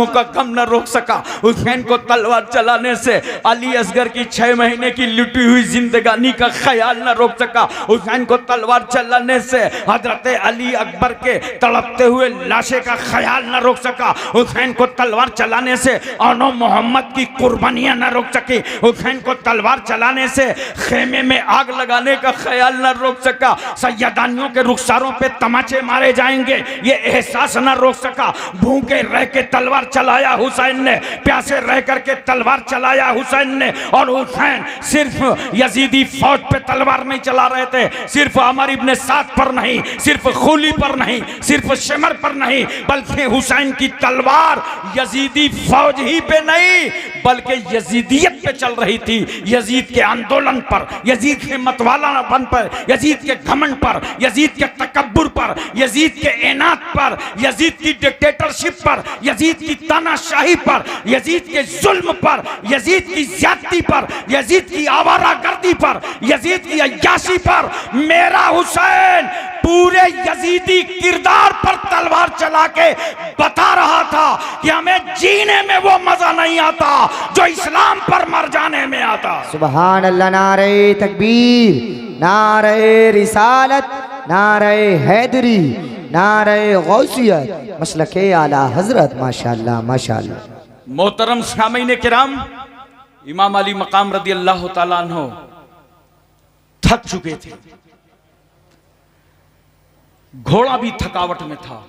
आंसुओं का गम न रोक सका। हुसैन को तलवार चलाने से अली असगर की 6 महीने की लुटी हुई जिंदगानी का ख्याल न रोक सका। हुसैन को तलवार चलाने से हजरत अली अकबर के तड़पते हुए लाशे का ख्याल न रोक सका। हुसैन को तलवार चलाने से औनो मोहम्मद की कुर्बानियां न रोक सकी। हुसैन को तलवार चलाने से खेमे में आग लगाने का ख्याल न रोक सका। सैयदानियों के रुखसारों पे तमाचे मारे जाएंगे ये एहसास न रोक सका। भूखे रह के तलवार चलाया हुसैन ने, प्यासे रह करके तलवार चलाया हुसैन ने। और हुसैन सिर्फ यजीदी फौज पे तलवार नहीं चला रहे थे, सिर्फ अमर इब्ने साद पर नहीं, सिर्फ खूली पर नहीं, सिर्फ शिमर पर नहीं, बल्कि हुसैन की तलवार यजीदी फौज ही पे नहीं बल्कि यजीदियत पे चल रही थी। यजीद के आंदोलन पर, यजीद के मतवालापन पर, यजीद के घमंड पर, यजीद के तकब्बुर पर, यजीद के एनात पर, यजीद की डिक्टेटरशिप पर, यजीद की तानाशाही पर, यजीद के जुल्म पर, यजीद की ज्यादती पर, यजीद की आवारागर्दी पर, यजीद की अय्याशी पर मेरा हुसैन पूरे यजीदी किरदार पर तलवार चला के बता रहा था कि हमें जीने में वो मजा नहीं आता जो इस्लाम पर मर जाने में आता। सुभान अल्लाह। नारे तकबीर, नारे रिसालत, नारे हैदरी, नारे गौसियत, मसलके आला हजरत। माशाअल्लाह माशाअल्लाह। मोहतरम सामीन किराम, इमाम अली मकाम रदी अल्लाह ताला अन्हो थक चुके थे, घोड़ा भी थकावट में था।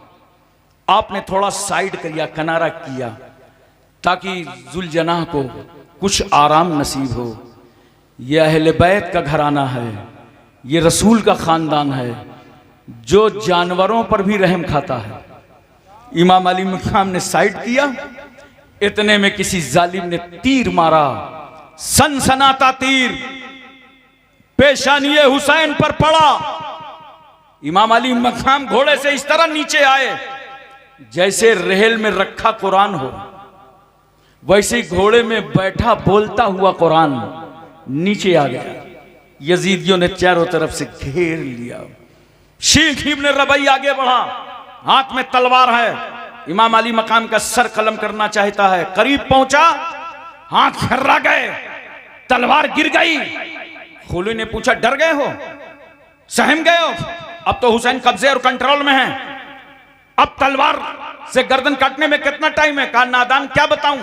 आपने थोड़ा साइड किया, किनारा किया ताकि जुलजनाह को कुछ आराम नसीब हो। यह अहले बैत का घराना है, ये रसूल का खानदान है जो जानवरों पर भी रहम खाता है। इमाम अली मकाम ने साइड किया, इतने में किसी जालिम ने तीर मारा, सनसनाता तीर पेशानिये हुसैन पर पड़ा। इमाम अली मकाम घोड़े से इस तरह नीचे आए जैसे रेहल में रखा कुरान हो, वैसे घोड़े में बैठा बोलता हुआ कुरान नीचे आ गया। यजीदियों ने चारों तरफ से घेर लिया। शीख इब्न रबई आगे बढ़ा, हाथ में तलवार है, इमाम अली मकाम का सर कलम करना चाहता है। करीब पहुंचा, हाथ खर्रा गए, तलवार गिर गई। खूली ने पूछा, डर गए हो, सहम गए हो? अब तो हुसैन कब्जे और कंट्रोल में है, अब तलवार से गर्दन काटने में कितना टाइम है? कहा, नादान क्या बताऊं,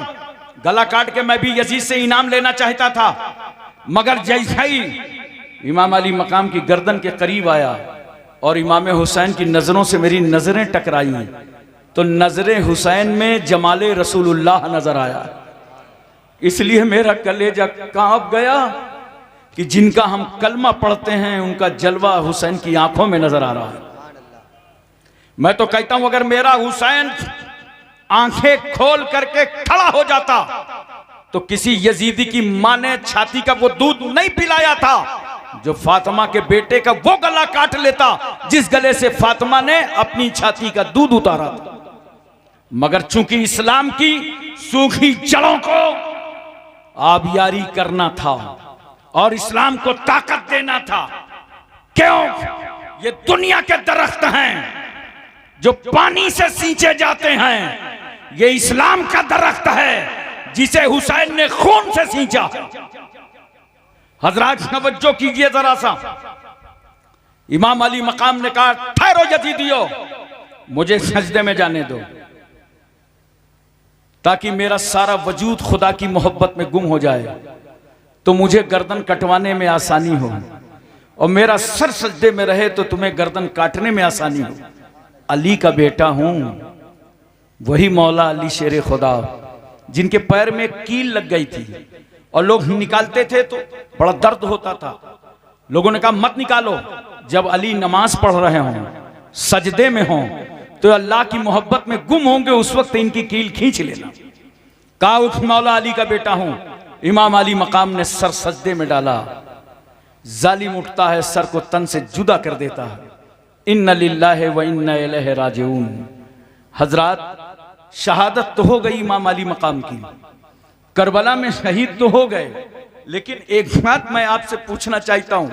गला काट के मैं भी यजीद से इनाम लेना चाहता था, मगर जैसा ही इमाम अली मकाम की गर्दन के करीब आया और इमाम हुसैन की नजरों से मेरी नजरें टकराई तो नजरे हुसैन में जमाले रसूलुल्लाह नजर आया। इसलिए मेरा कलेजा कांप गया कि जिनका हम कलमा पढ़ते हैं उनका जलवा हुसैन की आंखों में नजर आ रहा है। मैं तो कहता हूं अगर मेरा हुसैन आंखें खोल करके खड़ा हो जाता तो किसी यजीदी की मां ने छाती का वो दूध नहीं पिलाया था जो फातिमा के बेटे का वो गला काट लेता जिस गले से फातिमा ने अपनी छाती का दूध उतारा था। मगर चूंकि इस्लाम की सूखी जड़ों को आबियारी करना था और इस्लाम को ताकत देना था। क्यों? ये दुनिया के दरख्त हैं जो पानी से सींचे जाते हैं, ये इस्लाम का दरख्त है जिसे हुसैन ने खून से सींचा। हजरात तवज्जो कीजिए जरा सा। इमाम अली मकाम ने कहा, ठहरो यजीदियो, मुझे सजदे में जाने दो ताकि मेरा सारा वजूद खुदा की मोहब्बत में गुम हो जाए तो मुझे गर्दन कटवाने में आसानी हो और मेरा सर सजदे में रहे तो तुम्हें गर्दन काटने में आसानी हो। अली का बेटा हूं, वही मौला अली शेर खुदा जिनके पैर में कील लग गई थी और लोग निकालते थे तो बड़ा दर्द होता था। लोगों ने कहा मत निकालो, जब अली नमाज पढ़ रहे हों, सजदे में हों तो अल्लाह की मोहब्बत में गुम होंगे, उस वक्त इनकी कील खींच लेना। कहा उठ, मौला अली का बेटा हूं। इमाम अली मकाम ने सर सजदे में डाला। जालिम उठता है, सर को तन से जुदा कर देता है। इन्ना लिल्लाहि व इन्ना इलैहि राजिऊन। हजरात, शहादत तो हो गई इमाम अली मकाम की, करबला में शहीद तो हो गए, लेकिन एक बात मैं आपसे पूछना चाहता हूं,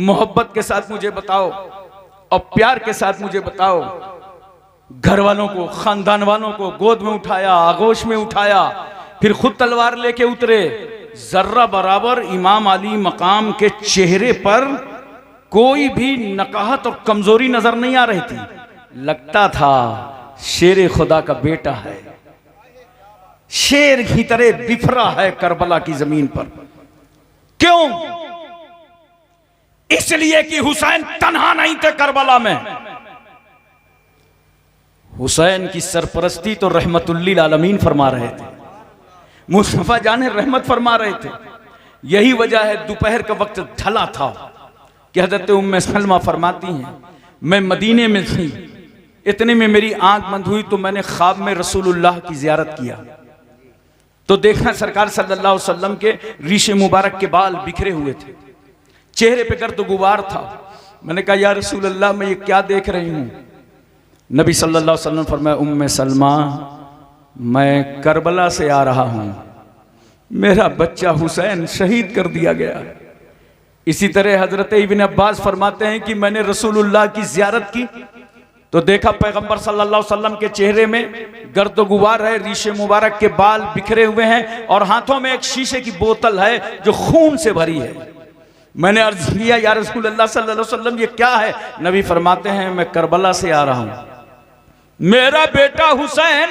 मोहब्बत के साथ मुझे बताओ और प्यार के साथ मुझे बताओ, घर वालों को, खानदान वालों को गोद में उठाया, आगोश में उठाया, फिर खुद तलवार लेके उतरे। जर्रा बराबर इमाम अली मकाम के चेहरे पर कोई भी नकाहत और कमजोरी नजर नहीं आ रही थी। लगता था शेर खुदा का बेटा है, शेर की तरह बिफरा है करबला की जमीन पर। क्यों? इसलिए कि हुसैन तन्हा नहीं थे करबला में। हुसैन की सरपरस्ती तो रहमतुल्लिल आलमीन फरमा रहे थे, मुस्तफा जाने रहमत फरमा रहे थे। यही वजह है दोपहर का वक्त ढला था कि हजरत उम्मे सलमा फरमाती हैं, मैं मदीने में थी, इतने में मेरी आंख बंद हुई तो मैंने ख्वाब में रसूलुल्लाह की जियारत किया तो देखा सरकार सल्लल्लाहु अलैहि वसल्लम के रीशे मुबारक के बाल बिखरे हुए थे, चेहरे पे गर्द गुबार था। मैंने कहा या रसूलल्लाह मैं ये क्या देख रही हूं? नबी सल्लल्लाहु अलैहि वसल्लम फरमाया, उम्मे सलमा मैं करबला से आ रहा हूं, मेरा बच्चा हुसैन शहीद कर दिया गया। इसी तरह हजरत इब्न अब्बास फरमाते हैं कि मैंने रसूलुल्लाह की जियारत की तो देखा पैगंबर सल्लल्लाहु अलैहि वसल्लम के चेहरे में गर्द गुबार है, रीशे मुबारक के बाल बिखरे हुए हैं और हाथों में एक शीशे की बोतल है जो खून से भरी है। मैंने अर्ज किया या रसूलुल्लाह सल्लल्लाहु अलैहि वसल्लम ये क्या है? नबी फरमाते हैं मैं करबला से आ रहा हूं, मेरा बेटा हुसैन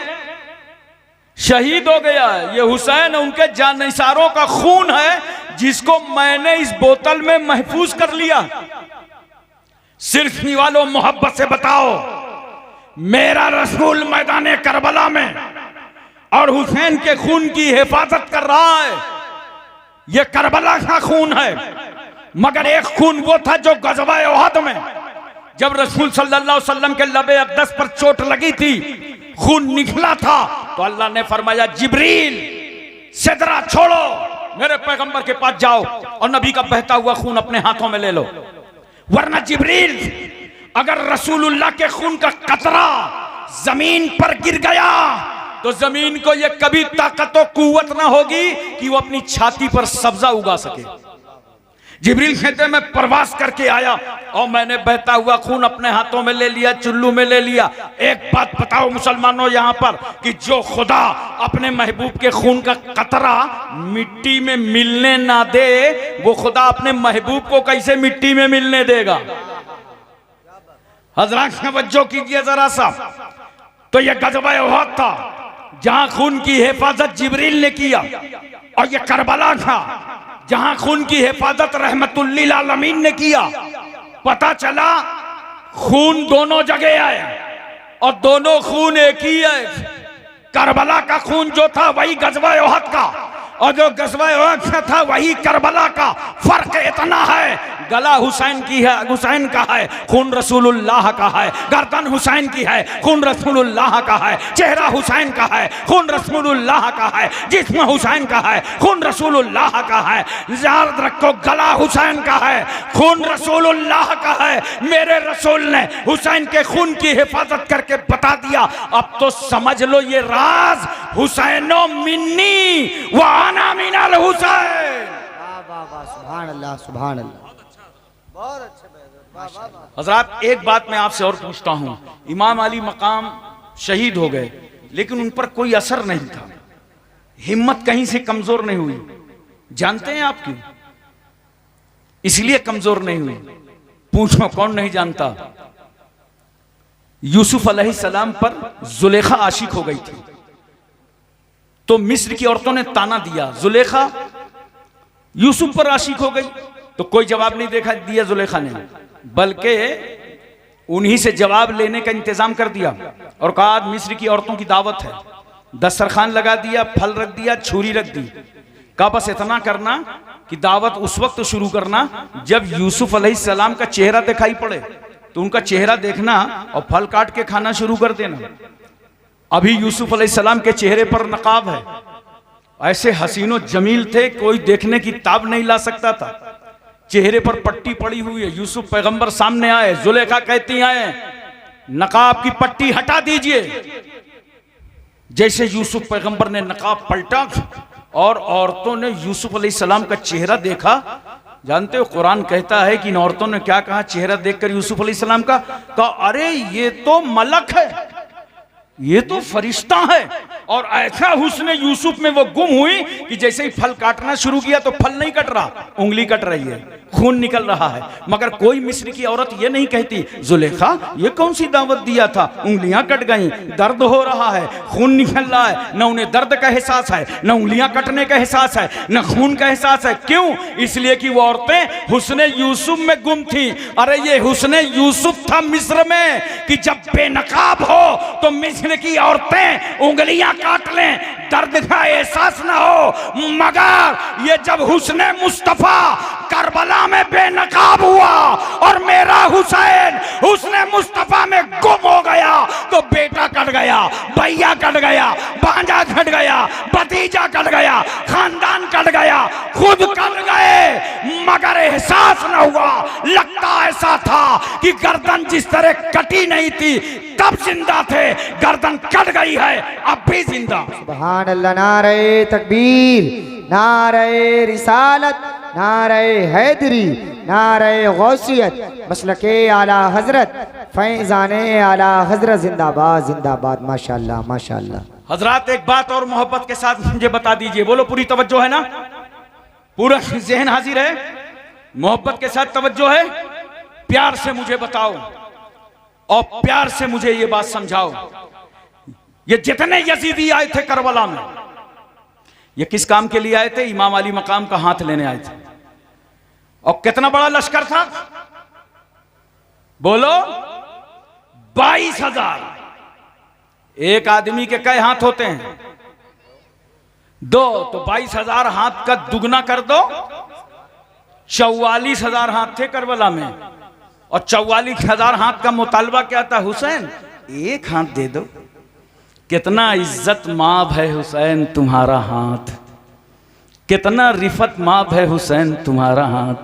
शहीद हो गया है। ये हुसैन उनके जानिसारों का खून है जिसको मैंने इस बोतल में महफूज कर लिया। सिर्फ वालों मोहब्बत से बताओ, मेरा रसूल मैदान करबला में और हुसैन के खून की हिफाजत कर रहा है। यह करबला का खून है, मगर एक खून वो था जो गज़वा उहद में जब रसूल सल्लल्लाहु अलैहि वसल्लम के लबे अक़दस पर चोट लगी थी, खून निकला था तो अल्लाह ने फरमाया जिब्रील सिदरा छोड़ो, मेरे पैगंबर के पास जाओ और नबी का बहता हुआ खून अपने हाथों में ले लो। वरना जिब्रील अगर रसूलुल्लाह के खून का कतरा जमीन पर गिर गया तो जमीन को यह कभी ताकत और कुव्वत ना होगी कि वो अपनी छाती पर सब्जा उगा सके। जिब्रील कहते मैं प्रवास करके आया और मैंने बहता हुआ खून अपने हाथों में ले लिया, चुल्लू में ले लिया। एक बात बताओ मुसलमानों यहां पर कि जो खुदा अपने महबूब के खून का कतरा मिट्टी में मिलने ना दे, वो खुदा अपने महबूब को कैसे मिट्टी में मिलने देगा? हजरत तवज्जो कीजिए जरा सा। तो यह गज़वा उहद था जहां खून की हिफाजत जिब्रील ने किया और यह करबला था जहां खून की हिफाजत रहमतुल्लिल आलमीन ने किया। पता चला खून दोनों जगह आए और दोनों खून एक ही है। करबला का खून जो था वही गज़वा उहद का और जो गज़वा उहद का था वही करबला का। फर्क इतना है, गला हुसैन की है, हुसैन का है, खून रसूलुल्लाह का है। गर्दन हुसैन की है, खून रसूलुल्लाह का है। चेहरा हुसैन का है, खून रसूलुल्लाह का है। जिस्म हुसैन का है, खून रसूलुल्लाह का है। याद रखो गला हुसैन का है, खून रसूलुल्लाह का है। मेरे रसूल ने हुसैन के खून की हिफाजत करके बता दिया। अब तो समझ लो ये राज हुसैनो मिन्नी व अना मिनल हुसैन। सुभान अल्लाह, सुभान अल्लाह। बहुत अच्छे। हजरात एक बात मैं आपसे और पूछता हूं, इमाम अली मकाम शहीद हो गए लेकिन उन पर कोई असर नहीं था, हिम्मत कहीं से कमजोर नहीं हुई। जानते हैं आप क्यों? इसलिए कमजोर नहीं हुई, पूछो कौन नहीं जानता? यूसुफ अलैहिस्सलाम पर जुलेखा आशिक हो गई थी तो मिस्र की औरतों ने ताना दिया, जुलेखा यूसुफ पर आशिक हो गई। तो कोई जवाब नहीं दिया जुलेखा ने, बल्कि उन्हीं से जवाब लेने का इंतजाम कर दिया और कहा आज मिस्र की औरतों की दावत है। दस्तरखान लगा दिया, फल रख दिया, छुरी रख दी। कहा बस इतना करना कि दावत उस वक्त शुरू करना जब यूसुफ अलैहिस्सलाम का चेहरा दिखाई पड़े तो उनका चेहरा देखना और फल काट के खाना शुरू कर देना। अभी यूसुफ अलैहिस्सलाम के चेहरे पर नकाब है, ऐसे हसीनो जमील थे कोई देखने की ताब नहीं ला सकता था। चेहरे पर पट्टी पड़ी हुई है। यूसुफ पैगंबर सामने आए, जुलेखा कहती आए नकाब की पट्टी हटा दीजिए। जैसे यूसुफ पैगंबर ने नकाब पलटा और औरतों ने यूसुफ अलैहिस्सलाम का चेहरा देखा। जानते हो कुरान कहता है कि इन औरतों ने क्या कहा चेहरा देखकर यूसुफ अलैहिस्सलाम का? कहा अरे ये तो मलक है। ये तो फरिश्ता है। और ऐसा हुस्न यूसुफ में वो गुम हुई कि जैसे ही फल काटना शुरू किया तो फल नहीं कट रहा, उंगली कट रही है, खून निकल रहा है। मगर कोई मिस्र की औरत ये नहीं कहती जुलेखा ये कौन सी दावत दिया था, उंगलियां कट गई, दर्द हो रहा है, खून निकल रहा है। न उन्हें दर्द का एहसास है, न उंगलियां कटने का एहसास है, न खून का एहसास है। क्यों? इसलिए कि वो औरतें हुस्न यूसुफ में गुम थी। अरे ये हुस्न यूसुफ था मिस्र में कि जब बेनकाब हो तो मिस्र की औरतें उंगलियां काट लें, दर्द का एहसास ना हो। मगर ये जब हुस्न मुस्तफा करबला में बेनकाब हुआ और मेरा हुसैन हुस्न मुस्तफा में गुम हो गया तो बेटा कट गया, भैया कट गया, भांजा कट गया, भतीजा कट गया, खानदान कट गया, खुद कट गए, मगर एहसास न हुआ। लगता ऐसा था कि गर्दन जिस तरह कटी नहीं थी तब जिंदा थे, गर्दन कट गई है अब भी जिंदा। सुभान अल्लाह। नारे तकबीर, नारे रिसालत, नारे हैदरी, नारे गौसियत, मसलके आला हजरत, फैजाने आला हजरत, जिंदाबाद जिंदाबाद। माशाअल्लाह माशाअल्लाह। हजरात एक बात और मोहब्बत के साथ मुझे बता दीजिए, बोलो पूरी तवज्जो है ना, पूरा जहन हाजिर है, मोहब्बत के साथ तवज्जो है, प्यार से मुझे बताओ और प्यार से मुझे ये बात समझाओ। ये जितने यजीदी आए थे करबला में, ये किस काम के लिए आए थे? इमाम अली मकाम का हाथ लेने आए थे। और कितना बड़ा लश्कर था? बोलो 22,000। एक आदमी के कई हाथ होते हैं? 2, तो 22,000 हाथ का दुगना कर दो, 44,000 हाथ थे करबला में। और 44,000 हाथ का मुतालबा क्या था? हुसैन एक हाथ दे दो। कितना इज्जत माब है हुसैन तुम्हारा हाथ, कितना रिफत माब है हुसैन तुम्हारा हाथ,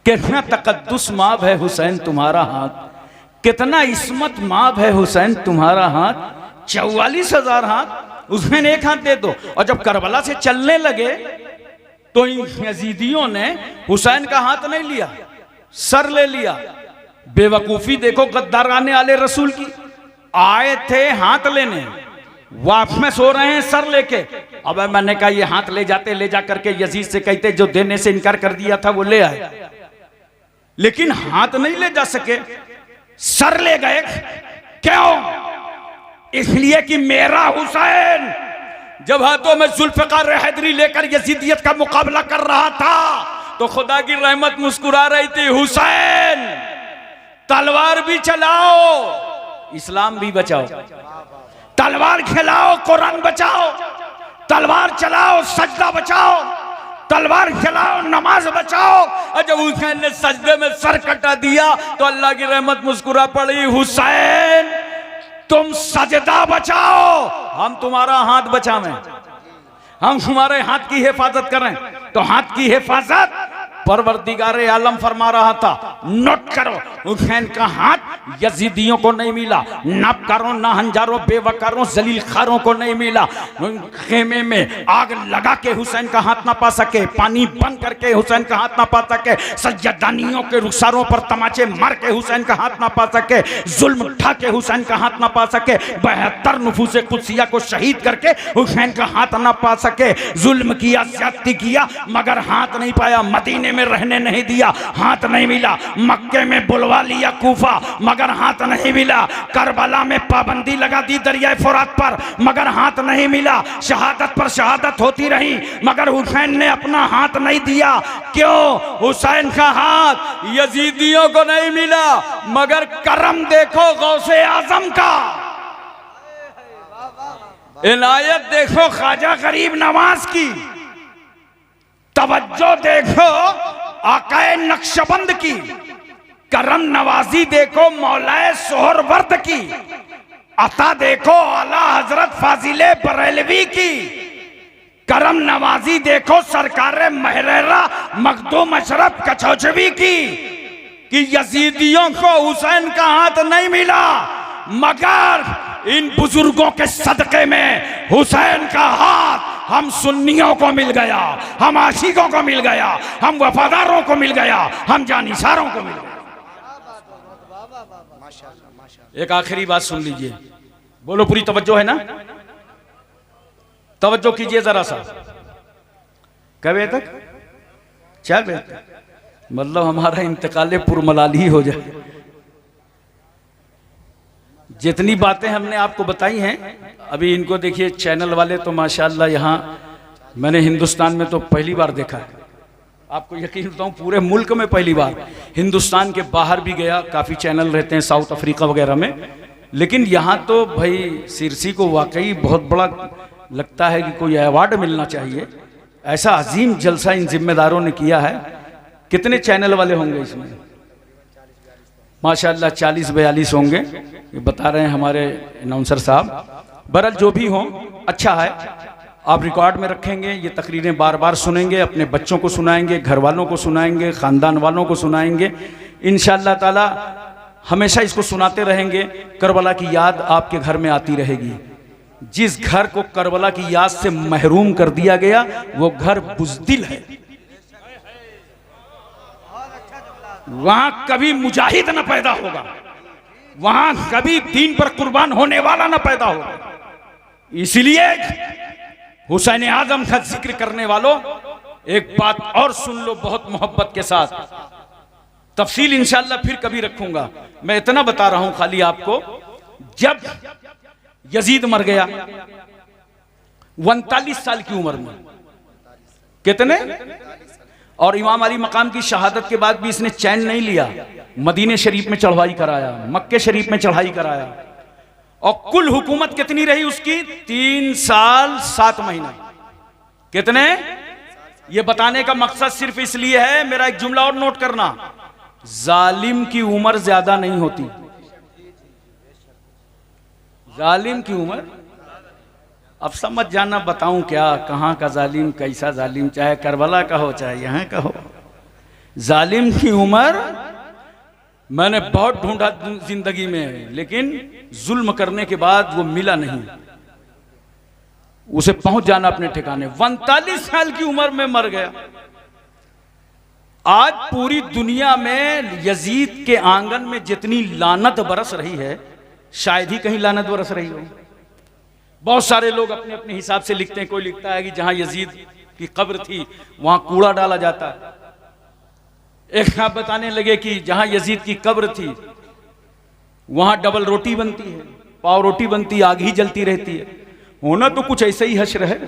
कितना तकद्दुस माब है हुसैन तुम्हारा हाथ, कितना इस्मत माब है हुसैन तुम्हारा हाथ। 44,000 हाथ, हुसैन एक हाथ दे दो। और जब करबला से चलने लगे तो इन यजीदियों ने हुसैन का हाथ नहीं लिया, सर ले लिया। बेवकूफी देखो गद्दाराने आले रसूल की। आए थे हाथ लेने, वापस हो रहे हैं सर लेके। अब मैंने कहा ये हाथ ले जाते, ले जा करके यजीद से कहते जो देने से इनकार कर दिया था वो ले आए, लेकिन हाथ नहीं ले जा सके, सर ले गए। क्यों? इसलिए कि मेरा हुसैन जब हाथों में जुल्फ़िकार हैदरी लेकर यजीदियत का मुकाबला कर रहा था तो खुदा की रहमत मुस्कुरा रही थी, हुसैन तलवार भी चलाओ, इस्लाम भी बचाओ, तलवार खिलाओ, कुरान बचाओ, तलवार चलाओ, सजदा बचाओ, तलवार खिलाओ, नमाज बचाओ। और जब हुसैन ने सजदे में सर कटा दिया तो अल्लाह की रहमत मुस्कुरा पड़ी, हुसैन तुम सजदा बचाओ, हम तुम्हारा हाथ बचावें, हम तुम्हारे हाथ की हिफाजत करें। तो हाथ की हिफाजत परवरदिगारे आलम फरमा रहा था। नोट करो, हुसैन का हाथ यजीदियों को नहीं मिला, नबकारों, नाहंजारों, बेवकारों, जलील खारों को नहीं मिला। खेमे में आग लगा के हुसैन का हाथ ना पा सके, पानी बंद करके हुसैन का हाथ ना पा सके, सज्जदानियों के रुखसारों पर तमाचे मार के हुसैन का हाथ ना पा सके, जुल्म उठा के हुसैन का हाथ ना पा सके, 72 नफूसे कुदसिया को शहीद करके हुसैन का हाथ ना पा सके, जुल्म किया, ज्यादती किया, मगर हाथ नहीं पाया। मदीने में रहने नहीं दिया, हाथ नहीं मिला। मक्के में बुलवा लिया कूफा, मगर हाथ नहीं मिला। करबला में पाबंदी लगा दी दरिया फुरात पर, मगर हाथ नहीं मिला। शहादत पर शहादत होती रही, मगर हुसैन ने अपना हाथ नहीं दिया। क्यों? हुसैन का हाथ यजीदियों को नहीं मिला, मगर करम देखो गौसे आजम का, इनायत देखो ख्वाजा गरीब नवाज की, तवज्जो देखो आकाए नक्शबंद की, करम नवाजी देखो मौलाए सोहरवर्द की, अता देखो आला हजरत फाजिले बरेलवी की, करम नवाजी देखो सरकार महरेरा मखदूम अशरफ कचौचवी की, कि यजीदियों को हुसैन का हाथ नहीं मिला, मगर इन बुजुर्गों के सदके में हुसैन का हाथ हम सुन्नियों को मिल गया, हम आशिकों को मिल गया, हम वफादारों को मिल गया, हम जानिसारों को मिल गया। एक आखिरी बात सुन लीजिए, बोलो, पूरी तवज्जो है ना? तवज्जो कीजिए जरा सा। कब बजे तक? 4 बजे तक। मतलब हमारा इंतकाल पुरमलाल ही हो जाए। जितनी बातें हमने आपको बताई हैं, अभी इनको देखिए, चैनल वाले तो माशाल्लाह, यहाँ मैंने हिंदुस्तान में तो पहली बार देखा है। आपको यकीन बताऊं, पूरे मुल्क में पहली बार। हिंदुस्तान के बाहर भी गया, काफ़ी चैनल रहते हैं साउथ अफ्रीका वगैरह में, लेकिन यहाँ तो भाई सिरसी को वाकई बहुत बड़ा लगता है कि कोई अवार्ड मिलना चाहिए। ऐसा अजीम जलसा इन जिम्मेदारों ने किया है। कितने चैनल वाले होंगे इसमें? माशाल्लाह 40-42 होंगे, ये बता रहे हैं हमारे अनाउंसर साहब। बहरहाल जो भी हो, अच्छा है। आप रिकॉर्ड में रखेंगे, ये तकरीरें बार बार सुनेंगे, अपने बच्चों को सुनाएंगे, घर वालों को सुनाएंगे, ख़ानदान वालों को सुनाएंगे। इंशाअल्लाह ताला हमेशा इसको सुनाते रहेंगे। करबला की याद आपके घर में आती रहेगी। जिस घर को करबला की याद से महरूम कर दिया गया, वो घर बुज़दिल है। वहां कभी मुजाहिद न पैदा होगा, वहां कभी दीन पर कुर्बान होने वाला न पैदा होगा। इसलिए हुसैन आजम का जिक्र करने वालों, एक बात और सुन लो बहुत मोहब्बत के साथ। तफसील इंशाअल्लाह फिर कभी रखूंगा। मैं इतना बता रहा हूं खाली आपको, जब यजीद मर गया 39 साल की उम्र में, कितने? और इमाम अली मकाम की शहादत के बाद भी इसने चैन नहीं लिया। मदीने शरीफ में चढ़ाई कराया, मक्के शरीफ में चढ़ाई कराया, और कुल हुकूमत कितनी रही उसकी? 3 साल 7 महीना। कितने? ये बताने का मकसद सिर्फ इसलिए है, मेरा एक जुमला और नोट करना, जालिम की उम्र ज्यादा नहीं होती। जालिम की उम्र, अब समझ जाना बताऊं क्या, कहां का जालिम, कैसा जालिम, चाहे करबला का हो चाहे यहां का हो। जालिम की उम्र मैंने बहुत ढूंढा जिंदगी में, लेकिन जुल्म करने के बाद वो मिला नहीं। उसे पहुंच जाना अपने ठिकाने। 39 साल की उम्र में मर गया। आज पूरी दुनिया में यजीद के आंगन में जितनी लानत बरस रही है, शायद ही कहीं लानत बरस रही हो। बहुत सारे लोग अपने अपने हिसाब से लिखते हैं। कोई लिखता है कि जहां यजीद की कब्र थी वहां कूड़ा डाला जाता है। एक आप बताने लगे कि जहां यजीद की कब्र थी वहां डबल रोटी बनती है, पाव रोटी बनती है, आग ही जलती रहती है। होना तो कुछ ऐसे ही हश्र है।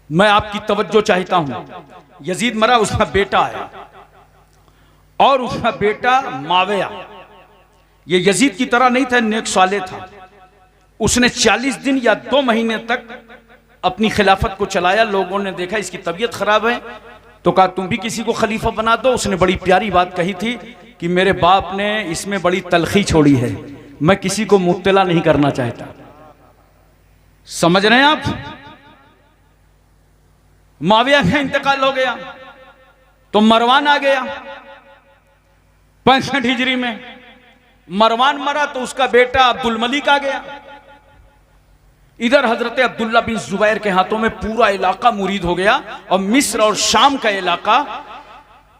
मैं आपकी तवज्जो चाहता हूं। यजीद मरा, उसका बेटा आया, और उसका बेटा माविया, ये यजीद की तरह नहीं था, नेक साले था। उसने 40 दिन या 2 महीने तक अपनी खिलाफत को चलाया। लोगों ने देखा इसकी तबीयत खराब है, तो कहा तुम भी किसी को खलीफा बना दो। उसने बड़ी प्यारी बात कही थी कि मेरे बाप ने इसमें बड़ी तलखी छोड़ी है, मैं किसी को मुब्तला नहीं करना चाहता। समझ रहे हैं आप? माविया का इंतकाल हो गया तो मरवान आ गया 65 हिजरी में। मरवान मरा तो उसका बेटा अब्दुल मलिक आ गया। इधर हजरत अब्दुल्ला बिन जुबैर के हाथों में पूरा इलाका मुरीद हो गया, और मिस्र और शाम का इलाका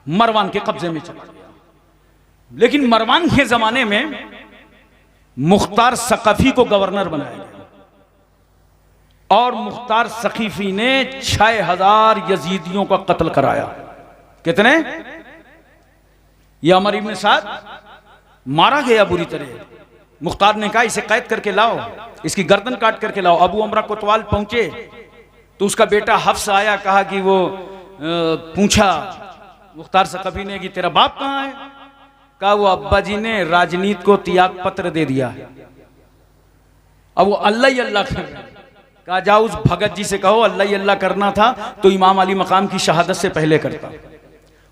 मरवान के कब्जे में चला गया। लेकिन मरवान के जमाने में मुख्तार सक़फ़ी को गवर्नर बनाया गया, और मुख्तार सक़फ़ी ने 6000 यजीदियों का कत्ल कराया। कितने? यह अमर इब्न साद मारा गया बुरी तरह। मुख्तार ने कहा इसे कैद करके लाओ, इसकी गर्दन काट करके लाओ। अबू अमरा कोतवाल पहुंचे तो उसका बेटा हफ्स आया, कहा कि वो पूछा मुख्तार सक़फ़ी ने कि तेरा बाप कहाँ है? कहा वो अब्बा जी ने राजनीति को त्याग पत्र दे दिया। अब वो अल्लाह ही अल्लाह कर रहे। कहा जाओ उस भगत जी से कहो अल्लाह ही अल्लाह करना था तो इमाम अली मकाम की शहादत से पहले करता।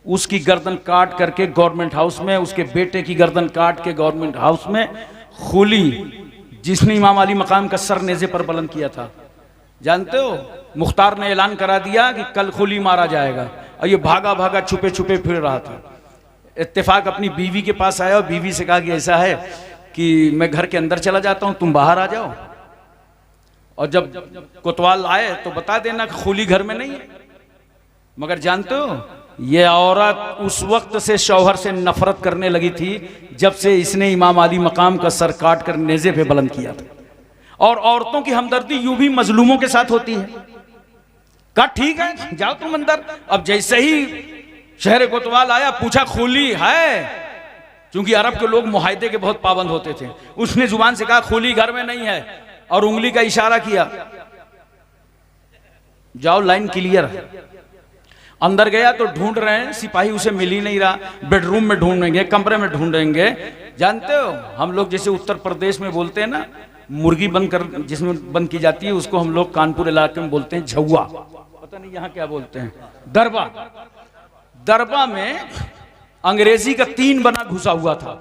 उसकी गर्दन काट करके गवर्नमेंट हाउस में, उसके बेटे की गर्दन काट के गवर्नमेंट हाउस में खुली, जिसने इमाम अली मकाम का सर नेज़े पर बुलंद किया था। जानते हो, मुख्तार ने ऐलान करा दिया कि कल खुली मारा जाएगा, और ये भागा भागा छुपे छुपे फिर रहा था। इत्तेफाक अपनी बीवी के पास आया और बीवी से कहा कि ऐसा है कि मैं घर के अंदर चला जाता हूं, तुम बाहर आ जाओ, और जब कोतवाल आए तो बता देना कि खुली घर में नहीं है। मगर जानते हो, ये औरत उस वक्त से शौहर से नफरत करने लगी थी जब से इसने इमाम अली मकाम का सर काट कर नेज़े पे बुलंद किया था। और औरतों की हमदर्दी यूं भी मजलूमों के साथ होती है। कहा ठीक है जाओ तुम अंदर। अब जैसे ही शहर कोतवाल आया, पूछा खोली है, क्योंकि अरब के लोग मुआहदे के बहुत पाबंद होते थे। उसने जुबान से कहा खोली घर में नहीं है, और उंगली का इशारा किया, जाओ लाइन क्लियर है। अंदर गया तो ढूंढ रहे हैं, सिपाही उसे मिल ही नहीं रहा। बेडरूम में ढूंढेंगे, कमरे में ढूंढेंगे। जानते हो हम लोग जैसे उत्तर प्रदेश में बोलते हैं ना, मुर्गी बंद कर जिसमें बंद की जाती है उसको हम लोग कानपुर इलाके में बोलते हैं झौआ, पता नहीं यहाँ क्या बोलते हैं, दरबा। दरबा में अंग्रेजी का 3 बना घुसा हुआ था।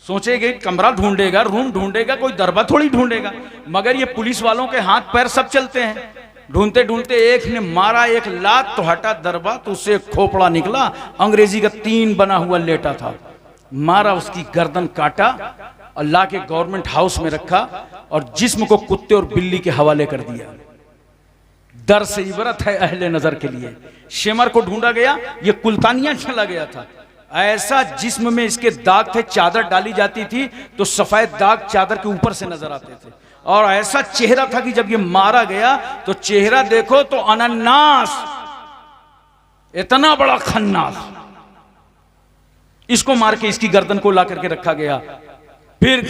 सोचेगे कमरा ढूंढेगा, रूम ढूंढेगा, कोई दरबा थोड़ी ढूंढेगा। मगर ये पुलिस वालों के हाथ पैर सब चलते हैं। ढूंढते ढूंढते एक ने मारा एक लात तो हटा दरबा, तो उससे खोपड़ा निकला, अंग्रेजी का 3 बना हुआ लेटा था। मारा, उसकी गर्दन काटा और लाके गवर्नमेंट हाउस में रखा और जिस्म को कुत्ते और बिल्ली के हवाले कर दिया। दर से इबरत है अहले नजर के लिए। शेमर को ढूंढा गया, ये कुल्तानिया चला गया था। ऐसा जिस्म में इसके दाग थे, चादर डाली जाती थी तो सफेद दाग चादर के ऊपर से नजर आते थे। और ऐसा चेहरा था कि जब ये मारा गया तो चेहरा देखो तो अनन्नास, इतना बड़ा खन्नास। इसको मार के इसकी गर्दन को ला करके रखा गया। फिर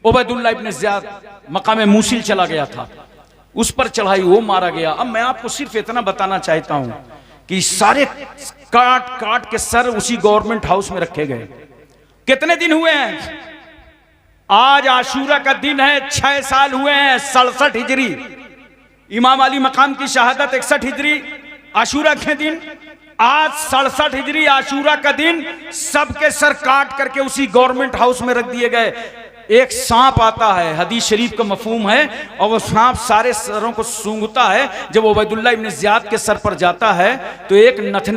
उबैदुल्लाह इब्न ज़ियाद मकाम मूसिल चला गया था, उस पर चढ़ाई, वो मारा गया। अब मैं आपको सिर्फ इतना बताना चाहता हूं कि सारे काट काट के सर उसी गवर्नमेंट हाउस में रखे गए। कितने दिन हुए हैं? आज आशूरा का दिन है, 6 साल हुए हैं, 67 हिजरी। इमाम अली मकाम की शहादत 61 हिजरी, आशूरा के दिन आज 67 हिजरी आशूरा का दिन सबके सर काट करके उसी गवर्नमेंट हाउस में रख दिए गए। एक सांप आता है, हदीस शरीफ का मफहूम है, और वो सांप सारे सरों को सूंघता है। जब उबैदुल्लाह इब्न ज़ियाद के सर पर जाता है तो एक नथने